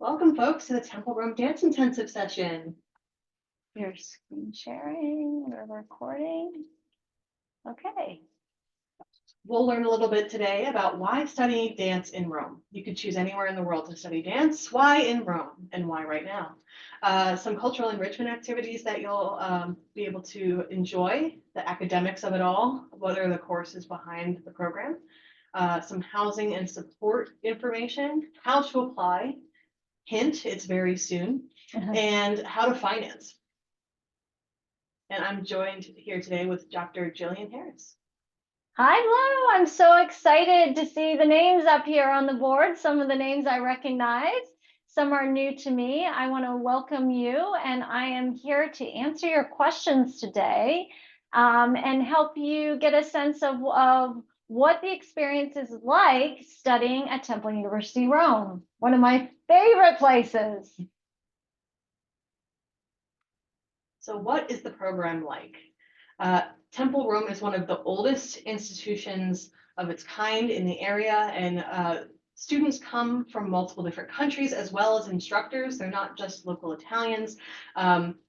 Welcome, folks, to the Temple Rome Dance Intensive session. Your screen sharing or recording. Okay. We'll learn a little bit today about why study dance in Rome. You could choose anywhere in the world to study dance. Why in Rome and why right now? Some cultural enrichment activities that you'll be able to enjoy, the academics of it all, what are the courses behind the program, some housing and support information, how to apply, hint, it's very soon, and how to finance. And I'm joined here today with Dr. Jillian Harris. Hi, Lou. I'm so excited to see the names up here on the board. Some of the names I recognize, some are new to me. I want to welcome you, and I am here to answer your questions today and help you get a sense of what the experience is like studying at Temple University Rome, one of my favorite places. So what is the program like? Temple Rome is one of the oldest institutions of its kind in the area, and students come from multiple different countries as well as instructors. They're not just local Italians.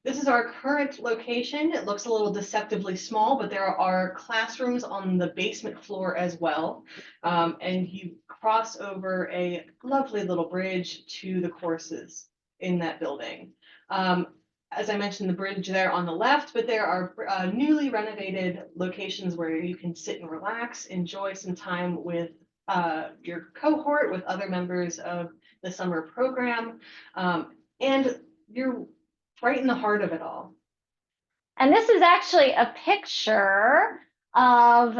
This is our current location. It looks a little deceptively small, but there are classrooms on the basement floor as well. And you cross over a lovely little bridge to the courses in that building. As I mentioned, the bridge there on the left, but there are newly renovated locations where you can sit and relax, enjoy some time with your cohort, with other members of the summer program, and you're right in the heart of it all. And this is actually a picture of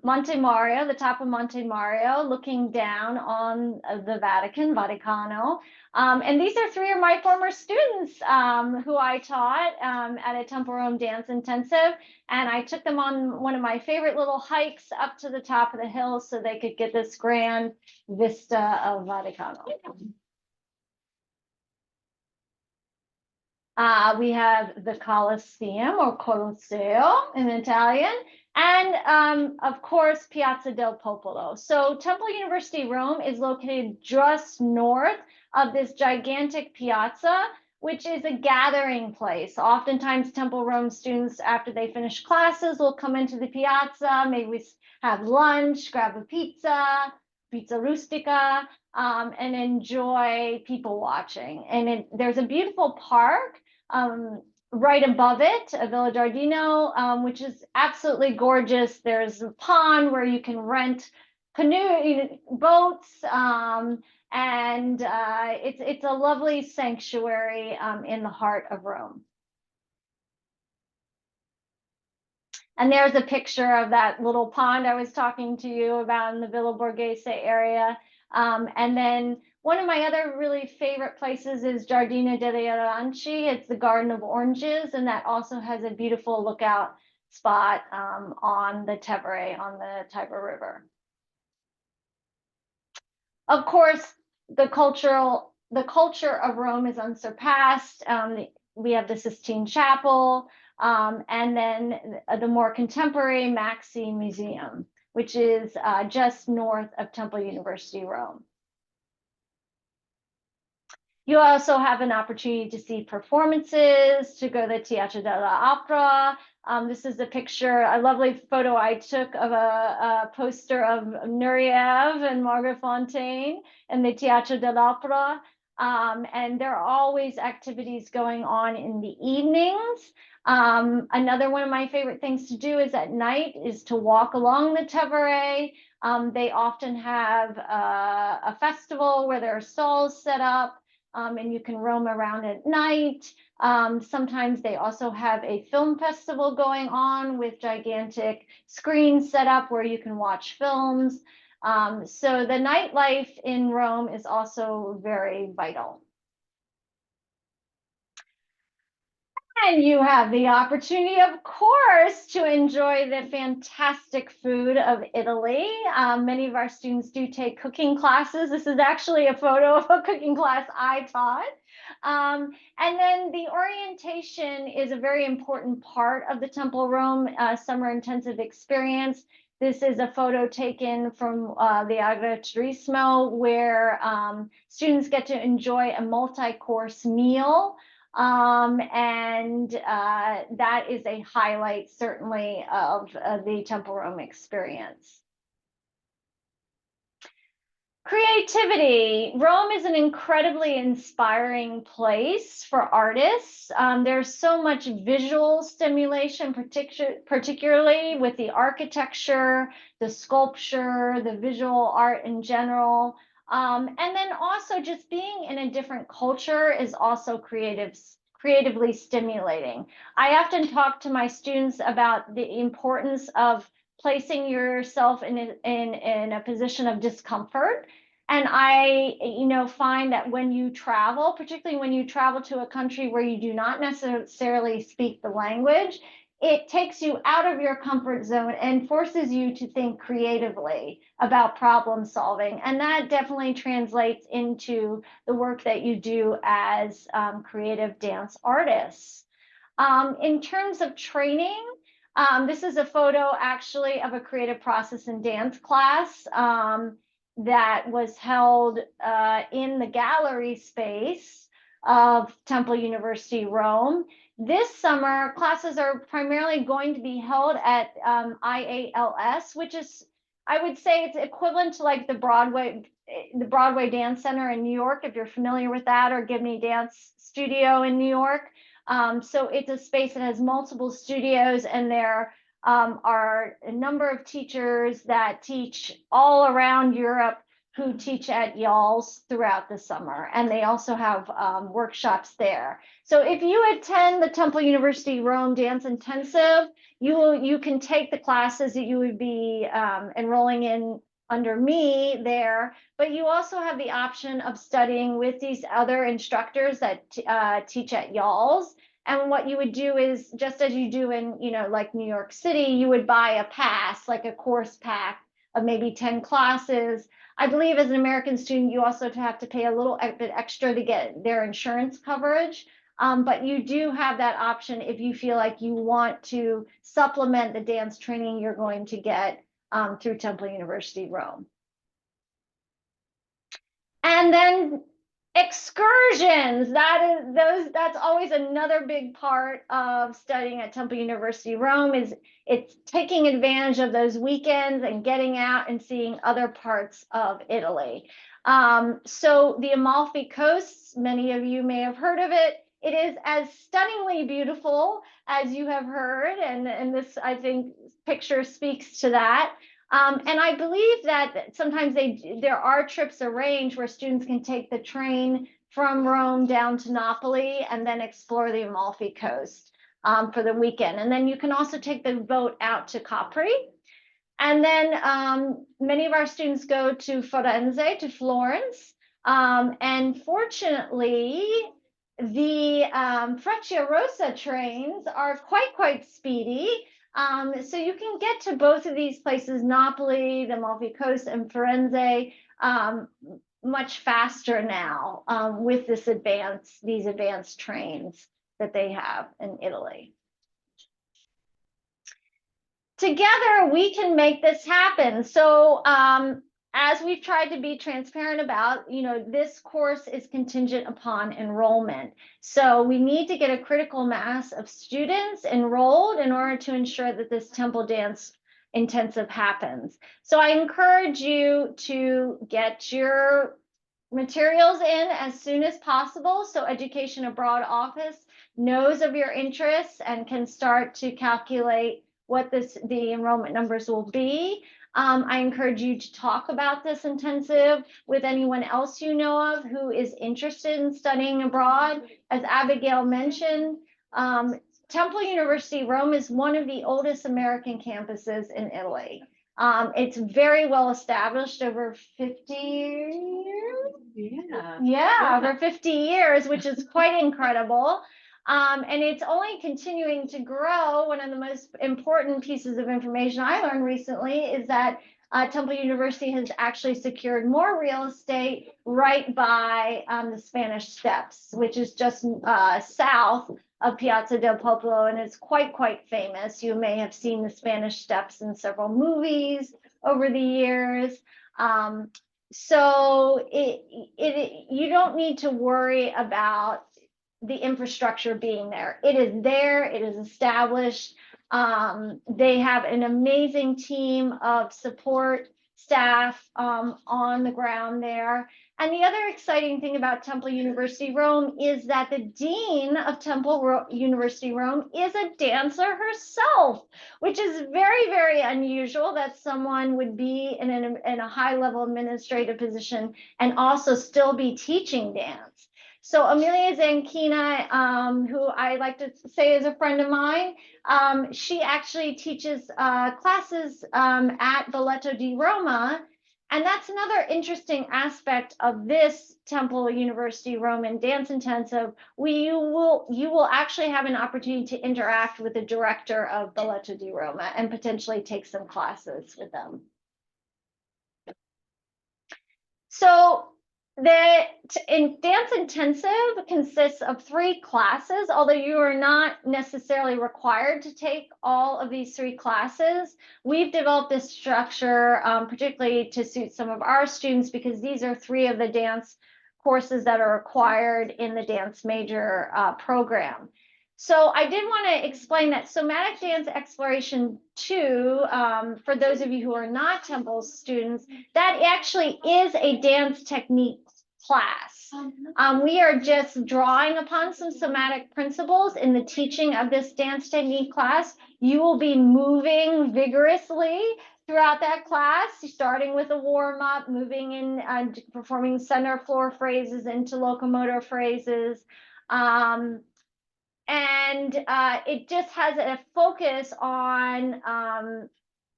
Monte Mario, the top of Monte Mario, looking down on the Vatican, Vaticano. And these are three of my former students who I taught at a Temple Rome Dance Intensive. And I took them on one of my favorite little hikes up to the top of the hill so they could get this grand vista of Vaticano. We have the Colosseum or Colosseo in Italian, and of course, Piazza del Popolo. So Temple University Rome is located just north of this gigantic piazza, which is a gathering place. Oftentimes, Temple Rome students, after they finish classes, will come into the piazza, maybe have lunch, grab a pizza, pizza rustica, and enjoy people watching. And there's a beautiful park right above it, Villa Giardino, which is absolutely gorgeous. There's a pond where you can rent boats, and it's a lovely sanctuary in the heart of Rome. And there's a picture of that little pond I was talking to you about in the Villa Borghese area. And then one of my other really favorite places is Giardino degli Aranci. It's the Garden of Oranges, and that also has a beautiful lookout spot on the Tevere, on the Tiber River. Of course, the culture of Rome is unsurpassed. We have the Sistine Chapel, and then the more contemporary Maxi Museum, which is just north of Temple University Rome. You also have an opportunity to see performances, to go to the Teatro dell'Opera. This is a picture, a lovely photo I took of a poster of Nureyev and Margaret Fontaine in the Teatro dell'Opera. And there are always activities going on in the evenings. Another one of my favorite things to do is at night is to walk along the Tevere. They often have a festival where there are stalls set up. And you can roam around at night. Sometimes they also have a film festival going on with gigantic screens set up where you can watch films. So the nightlife in Rome is also very vital. And you have the opportunity, of course, to enjoy the fantastic food of Italy. Many of our students do take cooking classes. This is actually a photo of a cooking class I taught. And then the orientation is a very important part of the Temple Rome summer intensive experience. This is a photo taken from the Agriturismo where students get to enjoy a multi-course meal. And that is a highlight, certainly, of the Temple Rome experience. Creativity. Rome is an incredibly inspiring place for artists. There's so much visual stimulation, particularly with the architecture, the sculpture, the visual art in general. And then also just being in a different culture is also creatively stimulating. I often talk to my students about the importance of placing yourself in a position of discomfort. And I find that when you travel, particularly when you travel to a country where you do not necessarily speak the language, it takes you out of your comfort zone and forces you to think creatively about problem solving. And that definitely translates into the work that you do as creative dance artists. In terms of training, this is a photo actually of a creative process and dance class that was held in the gallery space of Temple University Rome. This summer, classes are primarily going to be held at IALS, which is, I would say, it's equivalent to like the Broadway Dance Center in New York, if you're familiar with that, or Gibney Dance Studio in New York. So it's a space that has multiple studios, and there are a number of teachers that teach all around Europe who teach at YALS throughout the summer, and they also have workshops there. So if you attend the Temple University Rome Dance Intensive, you can take the classes that you would be enrolling in under me there, but you also have the option of studying with these other instructors that teach at YALS. And what you would do is, just as you do in, like New York City, you would buy a pass, like a course pack of maybe 10 classes. I believe as an American student, you also have to pay a little bit extra to get their insurance coverage. But you do have that option if you feel like you want to supplement the dance training you're going to get through Temple University Rome. And then excursions, that's always another big part of studying at Temple University Rome, is it's taking advantage of those weekends and getting out and seeing other parts of Italy. So the Amalfi Coast, many of you may have heard of it. It is as stunningly beautiful as you have heard, and this, I think, picture speaks to that. And I believe that sometimes there are trips arranged where students can take the train from Rome down to Napoli and then explore the Amalfi Coast for the weekend. And then you can also take the boat out to Capri. And then many of our students go to Firenze, to Florence. And fortunately, the Frecciarossa trains are quite speedy. So you can get to both of these places, Napoli, the Amalfi Coast, and Firenze, much faster now with these advanced trains that they have in Italy. Together, we can make this happen. So as we've tried to be transparent about, this course is contingent upon enrollment. So we need to get a critical mass of students enrolled in order to ensure that this Temple Dance Intensive happens. So I encourage you to get your materials in as soon as possible, so Education Abroad office knows of your interests and can start to calculate what the enrollment numbers will be. I encourage you to talk about this intensive with anyone else you know of who is interested in studying abroad. As Abigail mentioned, Temple University Rome is one of the oldest American campuses in Italy. It's very well established, over 50 years. Yeah, over 50 years, which is quite incredible. And it's only continuing to grow. One of the most important pieces of information I learned recently is that Temple University has actually secured more real estate right by the Spanish Steps, which is just south of Piazza del Popolo, and it's quite famous. You may have seen the Spanish Steps in several movies over the years. So you don't need to worry about the infrastructure being there. It is there, it is established. They have an amazing team of support staff on the ground there. And the other exciting thing about Temple University Rome is that the dean of Temple University Rome is a dancer herself, which is very unusual that someone would be in a high-level administrative position and also still be teaching dance. So Amelia Zanchina, who I like to say is a friend of mine, she actually teaches classes at Balletto di Roma. And that's another interesting aspect of this Temple University Roman Dance Intensive. You will actually have an opportunity to interact with the director of Balletto di Roma and potentially take some classes with them. So the Dance Intensive consists of 3 classes, although you are not necessarily required to take all of these 3 classes. We've developed this structure particularly to suit some of our students because these are 3 of the dance courses that are required in the dance major program. So I did want to explain that Somatic Dance Exploration 2, for those of you who are not Temple students, that actually is a dance technique class. We are just drawing upon some somatic principles in the teaching of this dance technique class. You will be moving vigorously throughout that class, starting with a warm-up, moving in and performing center floor phrases into locomotor phrases. And it just has a focus on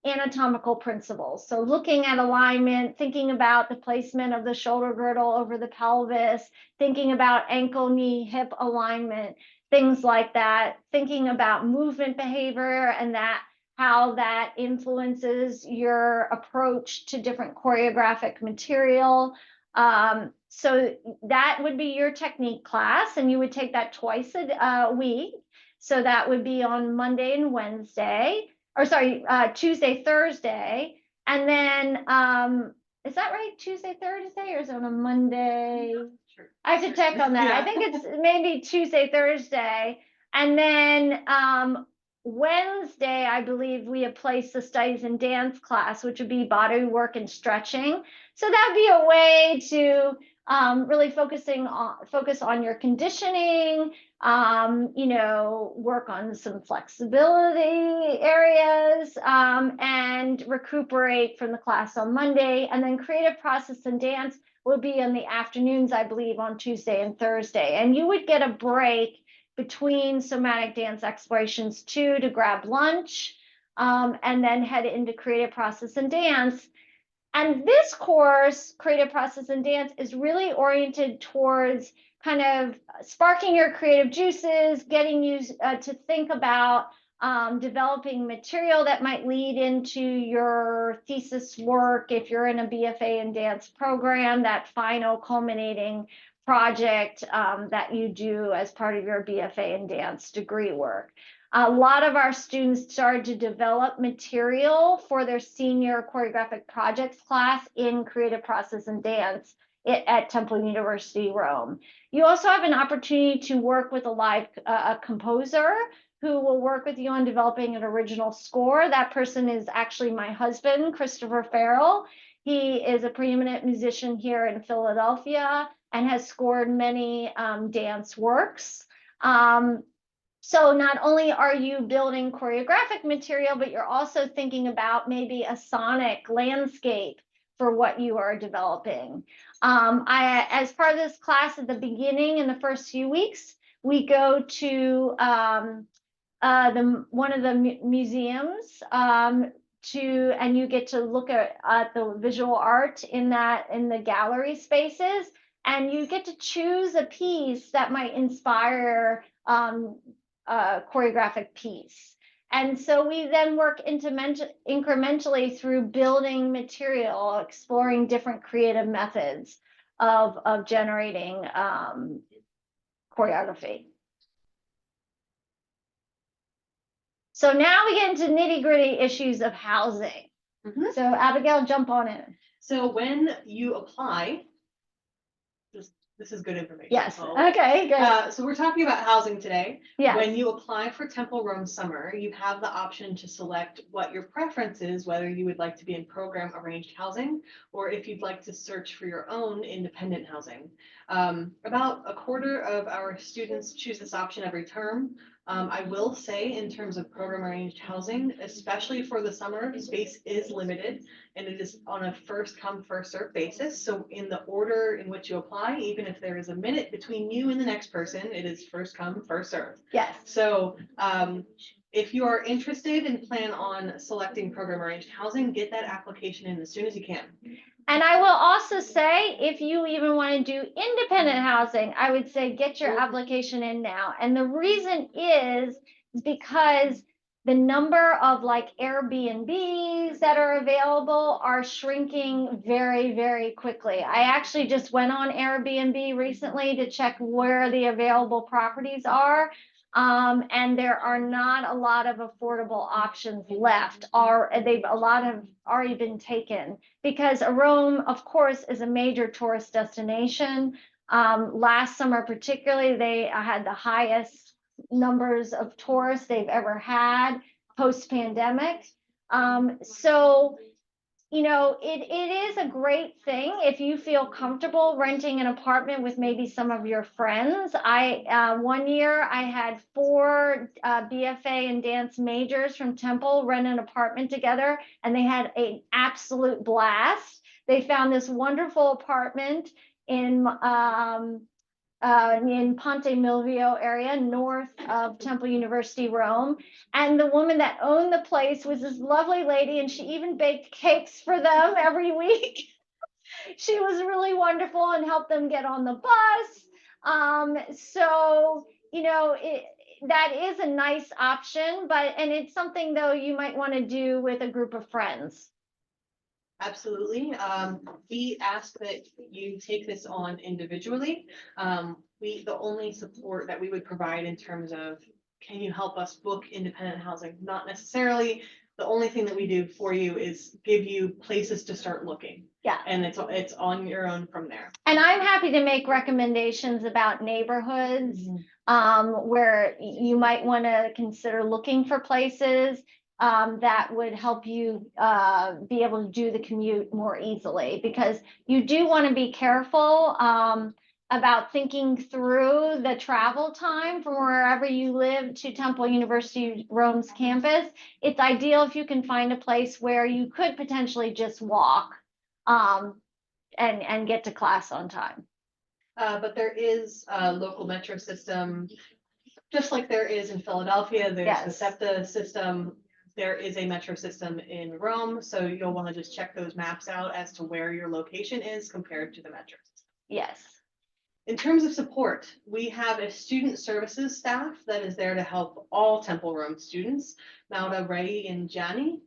anatomical principles. So looking at alignment, thinking about the placement of the shoulder girdle over the pelvis, thinking about ankle, knee, hip alignment, things like that, thinking about movement behavior and how that influences your approach to different choreographic material. So that would be your technique class, and you would take that twice a week. So that would be on Monday and Wednesday, or sorry, Tuesday, Thursday. And then, is that right? Tuesday, Thursday, or is it on a Monday? Sure. I have to check on that. Yeah. I think it's maybe Tuesday, Thursday. And then Wednesday, I believe we have placed the studies in dance class, which would be body work and stretching. So that'd be a way to really focus on your conditioning, work on some flexibility areas, and recuperate from the class on Monday. And then creative process and dance will be in the afternoons, I believe, on Tuesday and Thursday. And you would get a break between Somatic Dance Explorations 2 to grab lunch, and then head into creative process and dance. And this course, Creative Process and Dance, is really oriented towards kind of sparking your creative juices, getting you to think about developing material that might lead into your thesis work if you're in a BFA in dance program, that final culminating project that you do as part of your BFA in dance degree work. A lot of our students started to develop material for their senior choreographic projects class in creative process and dance at Temple University Rome. You also have an opportunity to work with a live composer who will work with you on developing an original score. That person is actually my husband, Christopher Farrell. He is a preeminent musician here in Philadelphia and has scored many dance works. So not only are you building choreographic material, but you're also thinking about maybe a sonic landscape for what you are developing. As part of this class at the beginning, in the first few weeks, we go to one of the museums and you get to look at the visual art in the gallery spaces, and you get to choose a piece that might inspire a choreographic piece. And so we then work incrementally through building material, exploring different creative methods of generating choreography. So now we get into nitty-gritty issues of housing. Mhm. So Abigail, jump on in. So when you apply, this is good information. Yes, folks. okay, good. So we're talking about housing today. Yes. When you apply for Temple Rome Summer, you have the option to select what your preference is, whether you would like to be in program arranged housing, or if you'd like to search for your own independent housing. About a quarter of our students choose this option every term. I will say in terms of program arranged housing, especially for the summer, space is limited and it is on a first come, first served basis. So in the order in which you apply, even if there is a minute between you and the next person, it is first come, first served. Yes. So if you are interested and plan on selecting program arranged housing, get that application in as soon as you can. And I will also say, if you even want to do independent housing, I would say get your application in now. And the reason is because the number of like Airbnbs that are available are shrinking very, very quickly. I actually just went on Airbnb recently to check where the available properties are. And there are not a lot of affordable options left. A lot have already been taken because Rome, of course, is a major tourist destination. Last summer, particularly, they had the highest numbers of tourists they've ever had post-pandemic. So you know, it is a great thing if you feel comfortable renting an apartment with maybe some of your friends. One year I had 4 BFA and dance majors from Temple rent an apartment together, and they had an absolute blast. They found this wonderful apartment in Ponte Milvio area, north of Temple University, Rome. And the woman that owned the place was this lovely lady, and she even baked cakes for them every week. She was really wonderful and helped them get on the bus. So, you know, that is a nice option, and it's something though you might want to do with a group of friends. Absolutely. We ask that you take this on individually. The only support that we would provide in terms of, can you help us book independent housing? Not necessarily. The only thing that we do for you is give you places to start looking. Yeah. And it's on your own from there. And I'm happy to make recommendations about neighborhoods where you might want to consider looking for places that would help you be able to do the commute more easily, because you do want to be careful about thinking through the travel time from wherever you live to Temple University Rome's campus. It's ideal if you can find a place where you could potentially just walk and get to class on time. But there is a local metro system, just like there is in Philadelphia. There's the SEPTA system. There is a metro system in Rome, so you'll want to just check those maps out as to where your location is compared to the metro system. Yes. In terms of support, we have a student services staff that is there to help all Temple Rome students, Maura, Ray, and Gianni.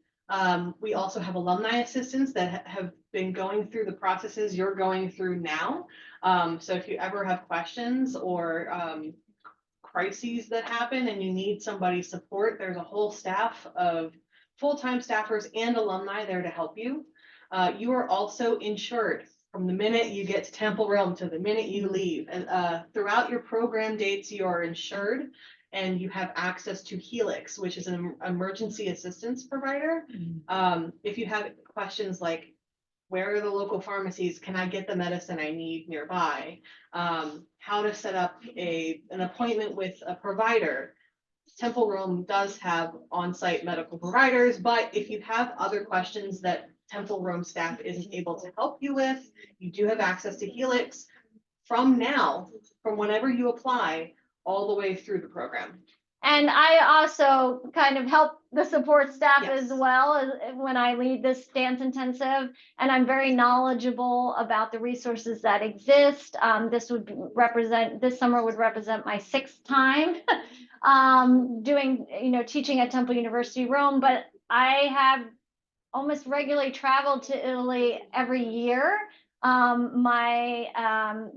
We also have alumni assistants that have been going through the processes you're going through now. So if you ever have questions or crises that happen and you need somebody's support, there's a whole staff of full-time staffers and alumni there to help you. You are also insured from the minute you get to Temple Rome to the minute you leave. And throughout your program dates, you are insured and you have access to Helix, which is an emergency assistance provider. If you have questions like, where are the local pharmacies? Can I get the medicine I need nearby? How to set up an appointment with a provider. Temple Rome does have on-site medical providers, but if you have other questions that Temple Rome staff isn't able to help you with, you do have access to Helix from whenever you apply, all the way through the program. And I also kind of help the support staff Yes. as well as when I lead this dance intensive, and I'm very knowledgeable about the resources that exist. This summer would represent my 6th time doing, teaching at Temple University Rome, but I have almost regularly traveled to Italy every year The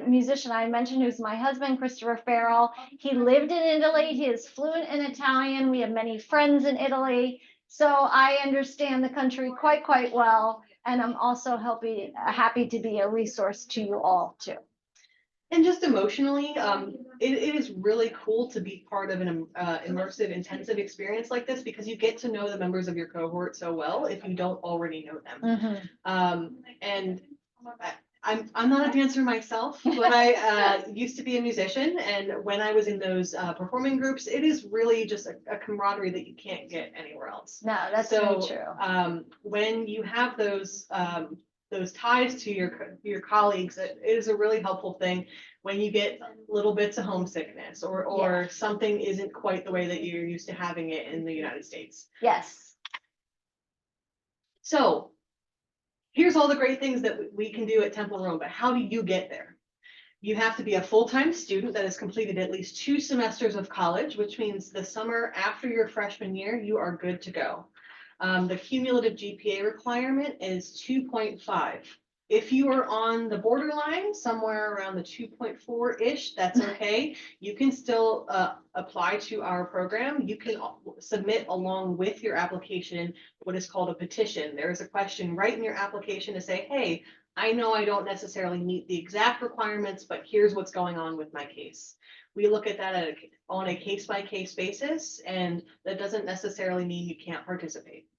musician I mentioned, who's my husband, Christopher Farrell, he lived in Italy. He is fluent in Italian. We have many friends in Italy. So I understand the country quite well. And I'm also happy to be a resource to you all too. And just emotionally, it is really cool to be part of an immersive, intensive experience like this because you get to know the members of your cohort so well if you don't already know them. And I'm not a dancer myself, but I used to be a musician, and when I was in those performing groups, it is really just a camaraderie that you can't get anywhere else. No, that's so true. When you have those ties to your colleagues, it is a really helpful thing when you get little bits of homesickness or something isn't quite the way that you're used to having it in the United States. Yes. So here's all the great things that we can do at Temple Rome, but how do you get there? You have to be a full-time student that has completed at least 2 semesters of college, which means the summer after your freshman year, you are good to go. The cumulative GPA requirement is 2.5. If you are on the borderline, somewhere around the 2.4-ish, that's okay. You can still apply to our program. You can submit along with your application what is called a petition. There is a question right in your application to say, hey, I know I don't necessarily meet the exact requirements, but here's what's going on with my case. We look at that on a case-by-case basis, and that doesn't necessarily mean you can't participate.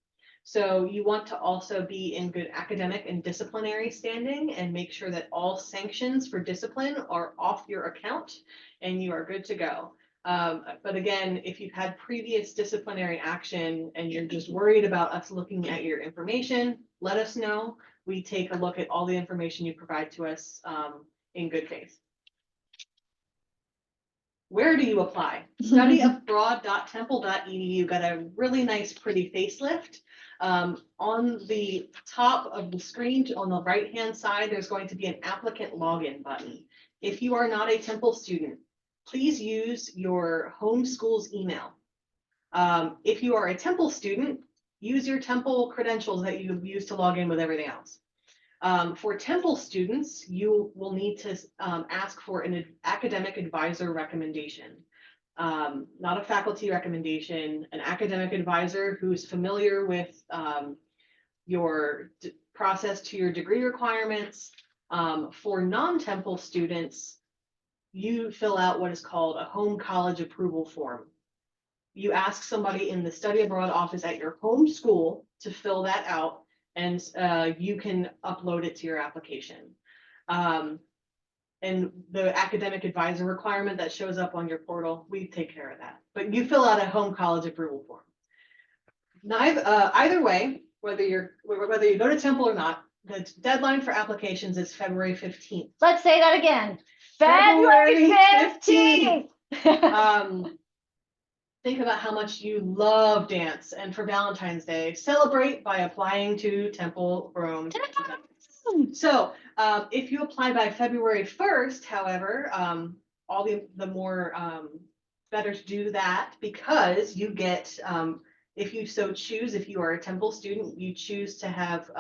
So you want to also be in good academic and disciplinary standing and make sure that all sanctions for discipline are off your account and you are good to go. But again, if you've had previous disciplinary action and you're just worried about us looking at your information, let us know. We take a look at all the information you provide to us in good faith. Where do you apply? Studyabroad.temple.edu got a really nice, pretty facelift. On the top of the screen, on the right-hand side, there's going to be an applicant login button. If you are not a Temple student, please use your home school's email. If you are a Temple student, use your Temple credentials that you use to log in with everything else. For Temple students, you will need to ask for an academic advisor recommendation. Not a faculty recommendation, an academic advisor who's familiar with your process to your degree requirements. For non-Temple students, you fill out what is called a home college approval form. You ask somebody in the study abroad office at your home school to fill that out, and you can upload it to your application. And the academic advisor requirement that shows up on your portal, we take care of that. But you fill out a home college approval form. Either way, whether you go to Temple or not, the deadline for applications is February 15th. Let's say that again. February 15th. Think about how much you love dance, and for Valentine's Day, celebrate by applying to Temple Rome. So if you apply by February 1st, however, all the more better to do that, because you get, if you so choose, if you are a Temple student, you choose to have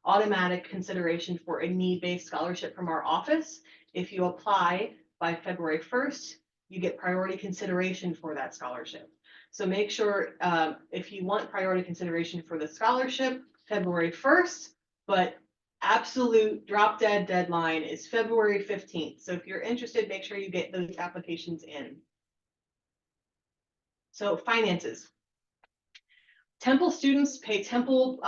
automatic consideration for a need-based scholarship from our office. If you apply by February 1st, you get priority consideration for that scholarship. So make sure if you want priority consideration for the scholarship, February 1st, but absolute drop dead deadline is February 15th. So if you're interested, make sure you get those applications in. So finances. Temple students pay Temple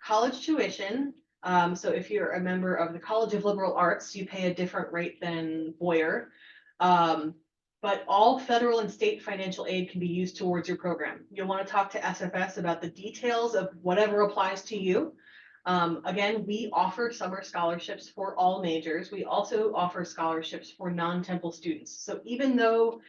college tuition. So if you're a member of the College of Liberal Arts, you pay a different rate than Boyer. But all federal and state financial aid can be used towards your program. You'll want to talk to SFS about the details of whatever applies to you. Again, we offer summer scholarships for all majors. We also offer scholarships for non-Temple students. So even though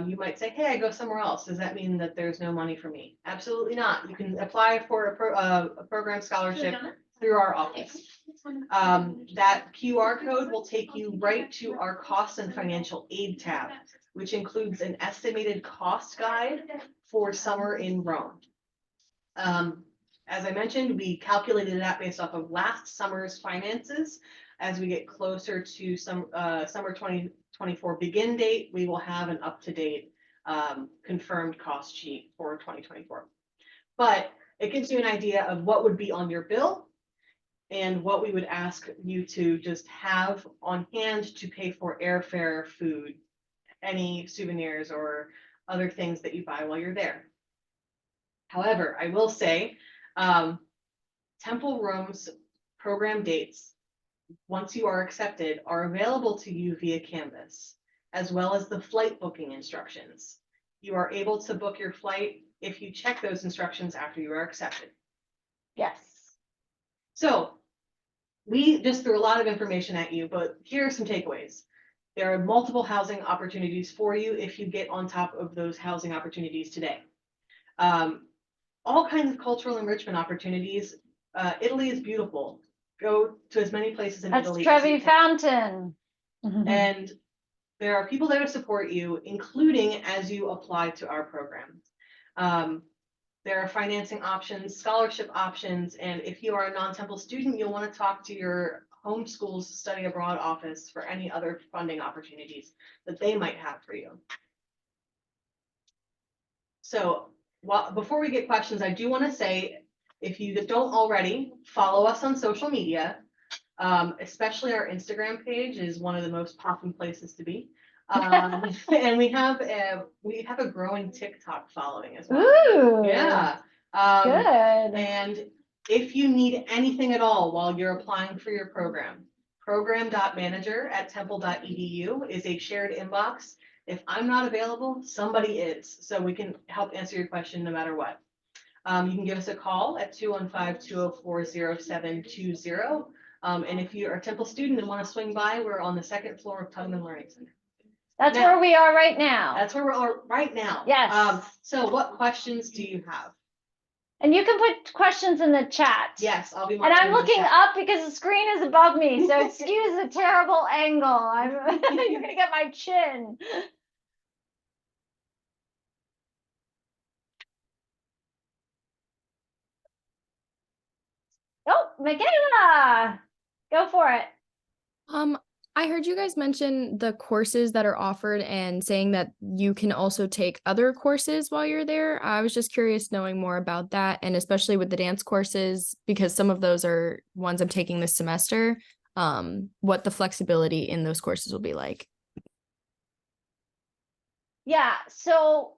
you might say, hey, I go somewhere else, does that mean that there's no money for me? Absolutely not. You can apply for a program scholarship through our office. That QR code will take you right to our costs and financial aid tab, which includes an estimated cost guide for summer in Rome. As I mentioned, we calculated that based off of last summer's finances. As we get closer to summer 2024 begin date, we will have an up-to-date confirmed cost sheet for 2024. But it gives you an idea of what would be on your bill and what we would ask you to just have on hand to pay for airfare, food, any souvenirs or other things that you buy while you're there. However, I will say, Temple Room's program dates, once you are accepted, are available to you via Canvas, as well as the flight booking instructions. You are able to book your flight if you check those instructions after you are accepted. Yes. So we just threw a lot of information at you, but here are some takeaways. There are multiple housing opportunities for you if you get on top of those housing opportunities today. All kinds of cultural enrichment opportunities. Italy is beautiful. Go to as many places in That's Italy. Trevi Fountain. And there are people there to support you, including as you apply to our program. There are financing options, scholarship options, and if you are a non-Temple student, you'll want to talk to your home school's study abroad office for any other funding opportunities that they might have for you. So before we get questions, I do want to say, if you don't already, follow us on social media. Especially our Instagram page is one of the most popular places to be. And we have a growing TikTok following as well. Ooh. Yeah. Good. And if you need anything at all while you're applying for your program.manager@temple.edu is a shared inbox. If I'm not available, somebody is, so we can help answer your question no matter what. You can give us a call at 215-204-0720. And if you're a Temple student and want to swing by, we're on the second floor of Tubman Learning Center. That's Now, where we are right now. That's where we are right now. Yes. So what questions do you have? And you can put questions in the chat. Yes, I'll be. And I'm looking up because the screen is above me, so excuse the terrible angle. You're gonna get my chin. Oh, Michaela, go for it. I heard you guys mention the courses that are offered and saying that you can also take other courses while you're there. I was just curious knowing more about that, and especially with the dance courses, because some of those are ones I'm taking this semester, what the flexibility in those courses will be like. Yeah, so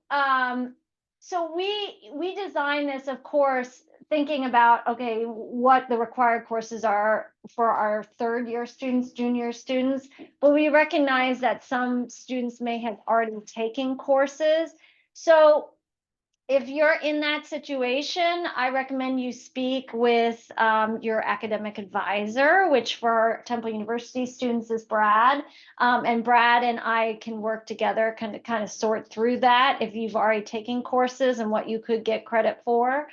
we designed this, of course, thinking about, okay, what the required courses are for our third year students, junior students, but we recognize that some students may have already taken courses. So if you're in that situation, I recommend you speak with your academic advisor, which for Temple University students is Brad. And Brad and I can work together, kind of sort through that if you've already taken courses and what you could get credit for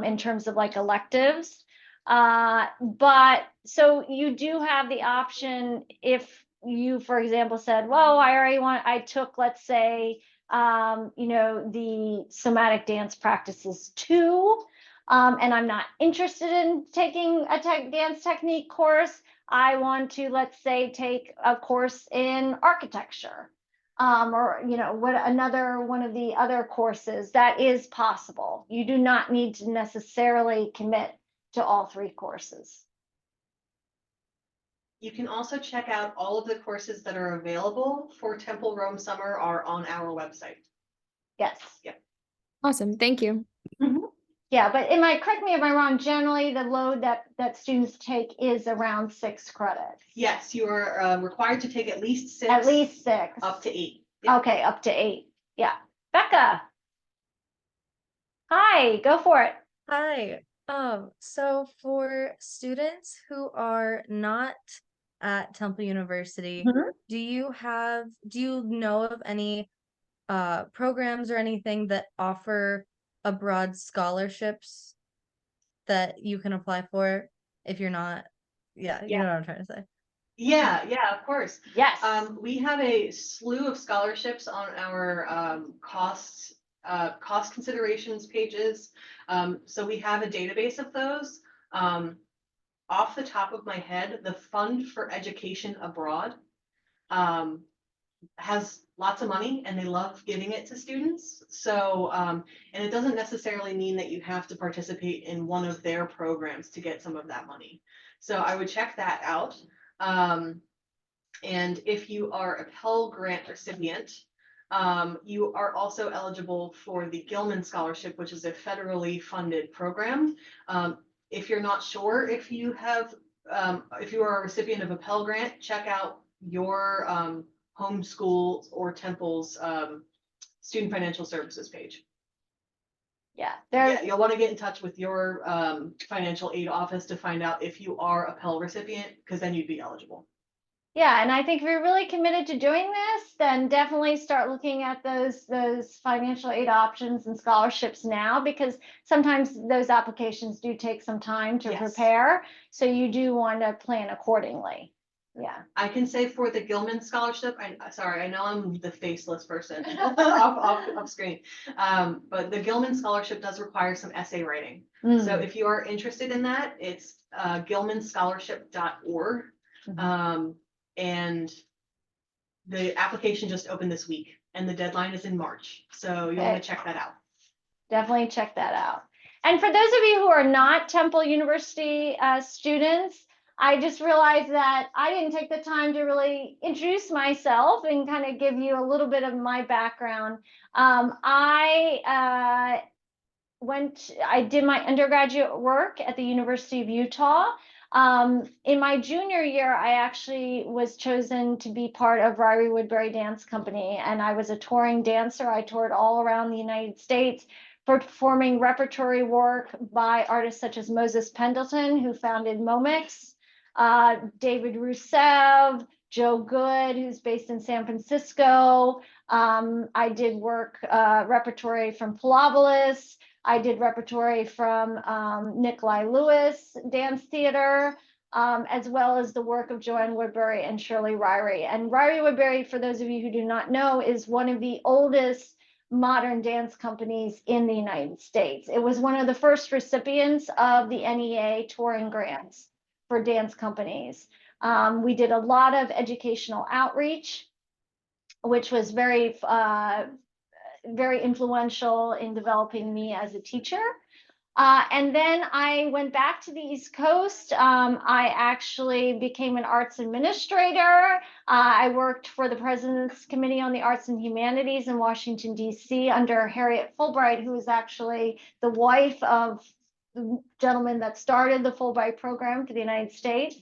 in terms of like electives. But so you do have the option if you, for example, said, well, I took, let's say, the somatic dance practices too. And I'm not interested in taking a dance technique course. I want to, let's say, take a course in architecture, or another one of the other courses. That is possible. You do not need to necessarily commit to all three courses. You can also check out all of the courses that are available for Temple Rome Summer are on our website. Yes. Yep. Awesome. Thank you. Mm-hmm. Yeah, but correct me if I'm wrong, generally the load that students take is around 6 credits. Yes, you are required to take at least 6. At least 6. Up to 8. Yep. Okay, up to 8. Yeah. Becca. Hi, go for it. Hi. So for students who are not at Temple University, do you know of any programs or anything that offer abroad scholarships that you can apply for if you're not? Yeah, you know what I'm trying to say. Yeah, of course. Yes. We have a slew of scholarships on our costs cost considerations pages. So we have a database of those. Off the top of my head, the Fund for Education Abroad has lots of money and they love giving it to students. So, and it doesn't necessarily mean that you have to participate in one of their programs to get some of that money. So I would check that out. And if you are a Pell Grant recipient, you are also eligible for the Gilman Scholarship, which is a federally funded program. If you're not sure if you have, if you are a recipient of a Pell Grant, check out your homeschool or Temple's student financial services page. Yeah, there, Yeah, you'll want to get in touch with your financial aid office to find out if you are a Pell recipient, because then you'd be eligible. yeah, and I think if you're really committed to doing this, then definitely start looking at those financial aid options and scholarships now, because sometimes those applications do take some time to Yes. prepare. So you do want to plan accordingly. Yeah. I can say for the Gilman Scholarship, sorry, I know I'm the faceless person off screen. But the Gilman Scholarship does require some essay writing. Mm. So if you are interested in that, it's gilmanscholarship.org. And the application just opened this week and the deadline is in March. So you'll want to check that out. Definitely check that out. And for those of you who are not Temple University students, I just realized that I didn't take the time to really introduce myself and kind of give you a little bit of my background. I did my undergraduate work at the University of Utah. In my junior year, I actually was chosen to be part of Ryrie Woodbury Dance Company, and I was a touring dancer. I toured all around the United States performing repertory work by artists such as Moses Pendleton, who founded Momix, David Roussev, Joe Good, who's based in San Francisco. I did work repertory from Pilobolus. I did repertory from Nikolai Lewis Dance Theater, as well as the work of Joanne Woodbury and Shirley Ryrie. And Ryrie Woodbury, for those of you who do not know, is one of the oldest modern dance companies in the United States. It was one of the first recipients of the NEA touring grants for dance companies. We did a lot of educational outreach, which was very influential in developing me as a teacher. And then I went back to the East Coast. I actually became an arts administrator. I worked for the President's Committee on the Arts and Humanities in Washington, D.C. under Harriet Fulbright, who was actually the wife of the gentleman that started the Fulbright program for the United States.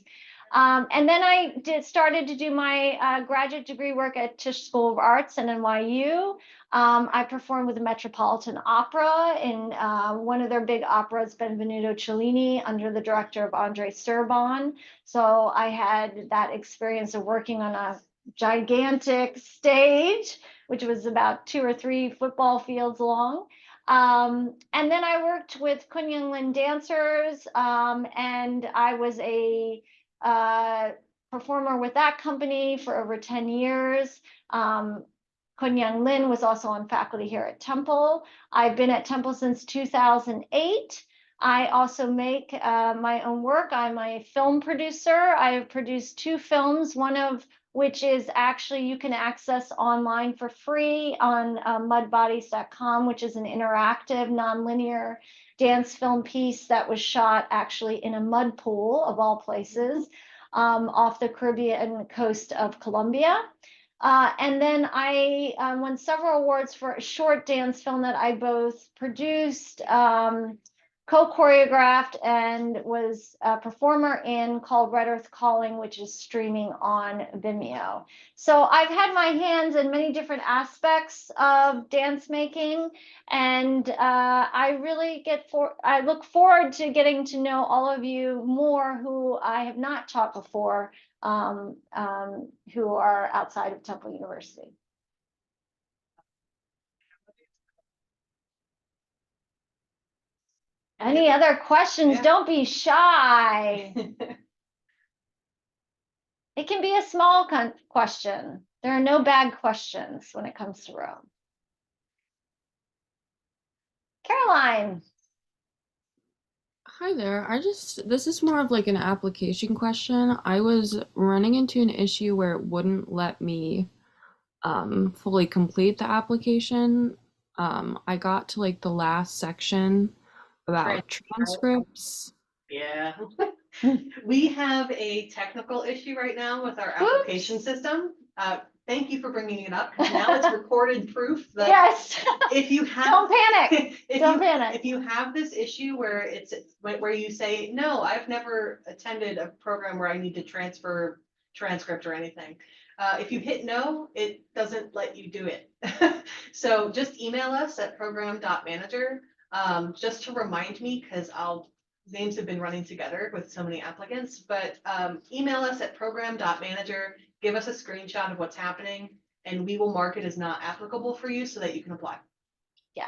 And then I started to do my graduate degree work at Tisch School of Arts and NYU. I performed with the Metropolitan Opera in one of their big operas, Benvenuto Cellini, under the director of Andre Serban. So I had that experience of working on a gigantic stage, which was about 2 or 3 football fields long. And then I worked with Kun Young Lin Dancers, and I was a performer with that company for over 10 years. Kun Young Lin was also on faculty here at Temple. I've been at Temple since 2008. I also make my own work. I'm a film producer. I have produced 2 films, one of which is actually you can access online for free on mudbodies.com, which is an interactive, nonlinear dance film piece that was shot actually in a mud pool of all places off the Caribbean coast of Colombia. And then I won several awards for a short dance film that I both produced, co-choreographed, and was a performer in, called Red Earth Calling, which is streaming on Vimeo. So I've had my hands in many different aspects of dance making, and I look forward to getting to know all of you more who I have not taught before, who are outside of Temple University. Any other questions? Yeah. Don't be shy. It can be a small question. There are no bad questions when it comes to Rome. Caroline. Hi there. This is more of like an application question. I was running into an issue where it wouldn't let me fully complete the application. I got to like the last section about transcripts. Yeah. We have a technical issue right now with our application system. Thank you for bringing it up, 'cause now it's recorded proof that Yes. if you have. Don't panic. Don't panic. If you have this issue where where you say, no, I've never attended a program where I need to transfer transcript or anything. If you hit no, it doesn't let you do it. So just email us at program.manager, just to remind me, because names have been running together with so many applicants, but email us at program.manager, give us a screenshot of what's happening, and we will mark it as not applicable for you so that you can apply.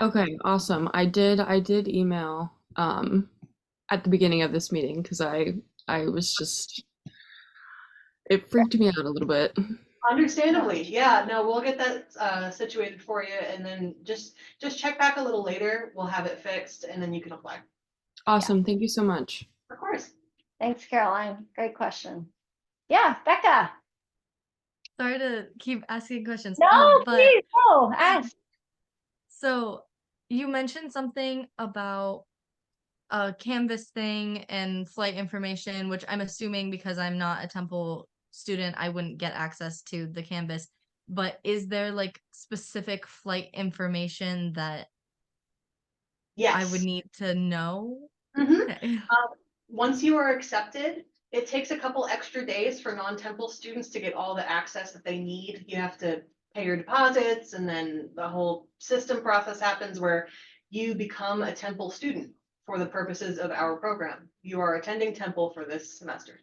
Okay, awesome. I did email at the beginning of this meeting because I was just it freaked me out a little bit. Understandably, yeah, no, we'll get that situated for you, and then just check back a little later. We'll have it fixed, and then you can apply. Awesome. Thank you so much. Of course. Thanks, Caroline. Great question. Yeah, Becca. Sorry to keep asking questions. No, but please, no, ask. so you mentioned something about a Canvas thing and flight information, which I'm assuming because I'm not a Temple student, I wouldn't get access to the Canvas. But is there like specific flight information that Yes. I would need to know? Mhm. Okay. Once you are accepted, it takes a couple extra days for non-Temple students to get all the access that they need. You have to pay your deposits, and then the whole system process happens where you become a Temple student for the purposes of our program. You are attending Temple for this semester.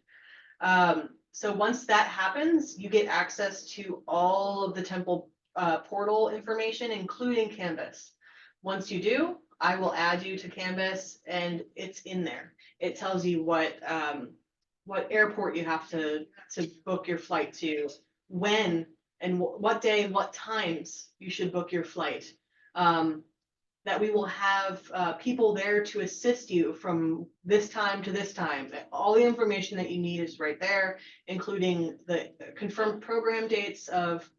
So once that happens, you get access to all of the Temple portal information, including Canvas. Once you do, I will add you to Canvas, and it's in there. It tells you what airport you have to book your flight to, when and what day and what times you should book your flight. That we will have people there to assist you from this time to this time. All the information that you need is right there, including the confirmed program dates of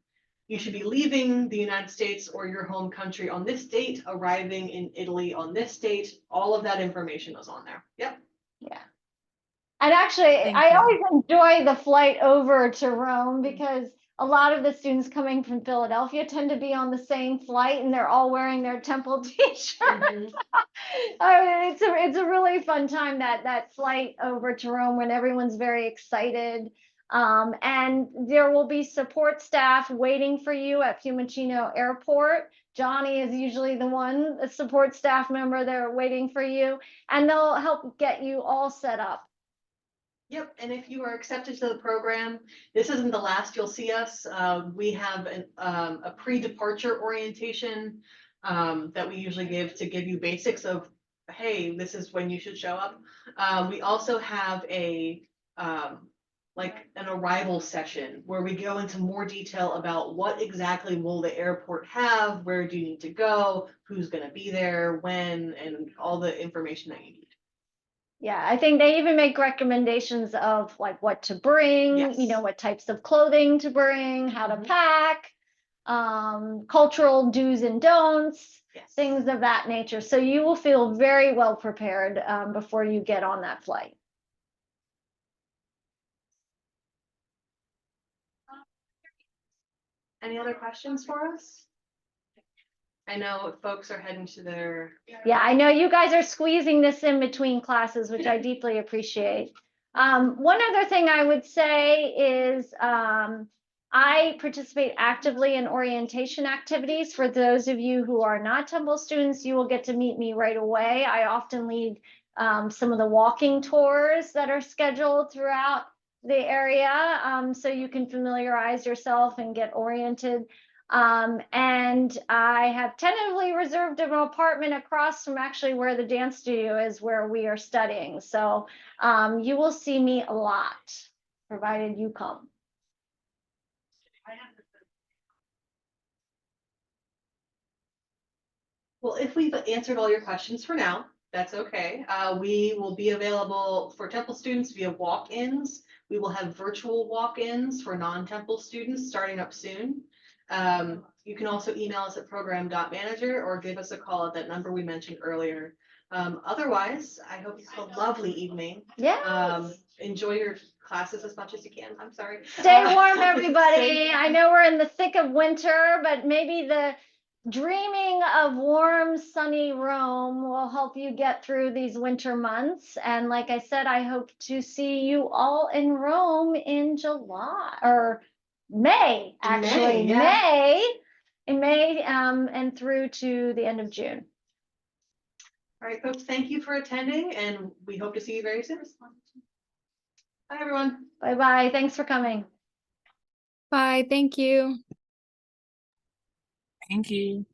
you should be leaving the United States or your home country on this date, arriving in Italy on this date. All of that information is on there. Yep. Yeah. And actually, Thank I you. always enjoy the flight over to Rome because a lot of the students coming from Philadelphia tend to be on the same flight, and they're all wearing their Temple t-shirts. Mhm. It's a really fun time, that flight over to Rome, when everyone's very excited. And there will be support staff waiting for you at Fiumicino Airport. Johnny is usually a support staff member there waiting for you, and they'll help get you all set up. Yep, and if you are accepted to the program, this isn't the last you'll see us. We have a pre-departure orientation that we usually give to give you basics of, hey, this is when you should show up. We also have like an arrival session where we go into more detail about what exactly will the airport have, where do you need to go, who's going to be there, when, and all the information that you need. Yeah, I think they even make recommendations of like what to bring, Yes. what types of clothing to bring, how to Mhm. pack, cultural do's and don'ts, Yes. things of that nature. So you will feel very well prepared before you get on that flight. Any other questions for us? I know folks are heading to their. Yeah, I know you guys are squeezing this in between classes, which I deeply appreciate. One other thing I would say is I participate actively in orientation activities. For those of you who are not Temple students, you will get to meet me right away. I often lead some of the walking tours that are scheduled throughout the area, so you can familiarize yourself and get oriented. And I have tentatively reserved an apartment across from actually where the dance studio is, where we are studying. So you will see me a lot, provided you come. Well, if we've answered all your questions for now, that's okay. We will be available for Temple students via walk-ins. We will have virtual walk-ins for non-Temple students starting up soon. You can also email us at program.manager or give us a call at that number we mentioned earlier. Otherwise, I hope you have a lovely evening. Yeah. Enjoy your classes as much as you can. I'm sorry. Stay warm, everybody. stay- I know we're in the thick of winter, but maybe the dreaming of warm, sunny Rome will help you get through these winter months. And like I said, I hope to see you all in Rome in July or May, actually, yeah. May, and through to the end of June. All right, folks, thank you for attending, and we hope to see you very soon. Bye, everyone. Bye-bye. Thanks for coming. Bye, thank you. Thank you.